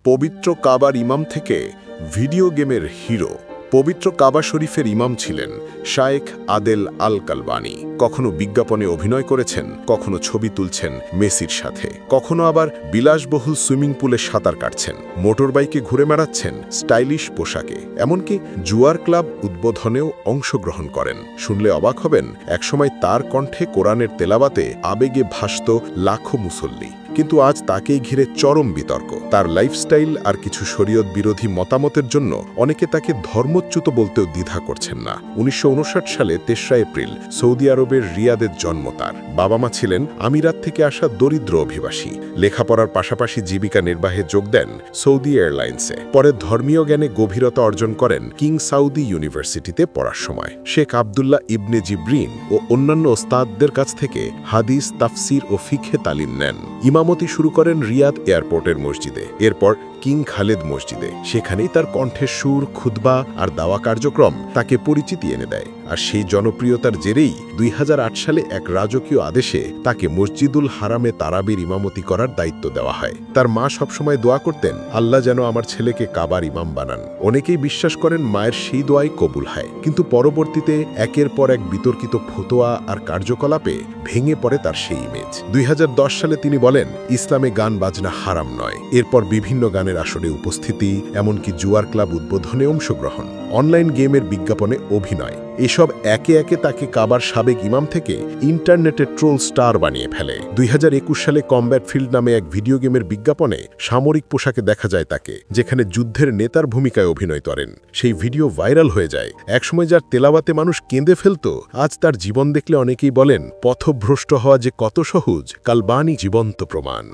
পবিত্র কাবার ইমাম থেকে ভিডিও গেমের হিরো। পবিত্র কাবা শরীফের ইমাম ছিলেন শায়েখ আদেল আল কালবানি। কখনো বিজ্ঞাপনে অভিনয় করেছেন, কখনো ছবি তুলছেন মেসির সাথে, কখনো আবার বিলাসবহুল সুইমিং পুলে সাঁতার কাটছেন, মোটরবাইকে ঘুরে বেড়াচ্ছেন স্টাইলিশ পোশাকে, এমনকি জুয়ার ক্লাব উদ্বোধনেও অংশগ্রহণ করেন। শুনলে অবাক হবেন, একসময় তার কণ্ঠে কোরআনের তেলাওয়াতে আবেগে ভাসত লাখো মুসল্লি। কিন্তু আজ তাকেই ঘিরে চরম বিতর্ক। তার লাইফস্টাইল আর কিছু শরীয়ত বিরোধী মতামতের জন্য অনেকে তাকে ধর্মচ্যুত বলতেও দ্বিধা করছেন না। ১৯৫৯ সালে ৩রা এপ্রিল সৌদি আরবের রিয়াদের জন্ম তার। বাবা মা ছিলেন আমিরাত থেকে আসা দরিদ্র অভিবাসী। লেখাপড়ার পাশাপাশি জীবিকা নির্বাহে যোগ দেন সৌদি এয়ারলাইন্সে। পরে ধর্মীয় জ্ঞানে গভীরতা অর্জন করেন কিং সাউদি ইউনিভার্সিটিতে পড়ার সময়। শেখ আবদুল্লাহ ইবনে জিবরিন ও অন্যান্য ওস্তাদদের কাছ থেকে হাদিস, তাফসির ও ফিকহে তালিম নেন। ইমামতি শুরু করেন রিয়াদ এয়ারপোর্টের মসজিদে, এরপর কিং খালেদ মসজিদে। সেখানেই তার কণ্ঠের সুর, খুতবা আর দাওয়া কার্যক্রম তাকে পরিচিতি এনে দেয়। আর সেই জনপ্রিয়তার জেরেই ২০০৮ সালে এক রাজকীয় আদেশে তাকে মসজিদুল হারামে তারাবির ইমামতি করার দায়িত্ব দেওয়া হয়। তার মা সবসময় দোয়া করতেন, আল্লাহ যেন আমার ছেলেকে কাবার ইমাম বানান। অনেকেই বিশ্বাস করেন মায়ের সেই দোয়াই কবুল হয়। কিন্তু পরবর্তীতে একের পর এক বিতর্কিত ফতোয়া আর কার্যকলাপে ভেঙে পড়ে তার সেই ইমেজ। ২০১০ সালে তিনি বলেন, ইসলামে গান বাজনা হারাম নয়। এরপর বিভিন্ন গানের আসরে উপস্থিতি, এমনকি জুয়ার ক্লাব উদ্বোধনে অংশগ্রহণ, অনলাইন গেমের বিজ্ঞাপনে অভিনয়, এসব একে একে তাকে কাবার সাবেক ইমাম থেকে ইন্টারনেটের ট্রোল স্টার বানিয়ে ফেলে। ২০২১ সালে কমব্যাট ফিল্ড নামে এক ভিডিও গেমের বিজ্ঞাপনে সামরিক পোশাকে দেখা যায় তাকে, যেখানে যুদ্ধের নেতার ভূমিকায় অভিনয় করেন। সেই ভিডিও ভাইরাল হয়ে যায়। একসময় যার তেলাওয়াতে মানুষ কেঁদে ফেলত, আজ তার জীবন দেখলে অনেকেই বলেন, পথভ্রষ্ট হওয়া যে কত সহজ, কালবানি জীবন্ত প্রমাণ।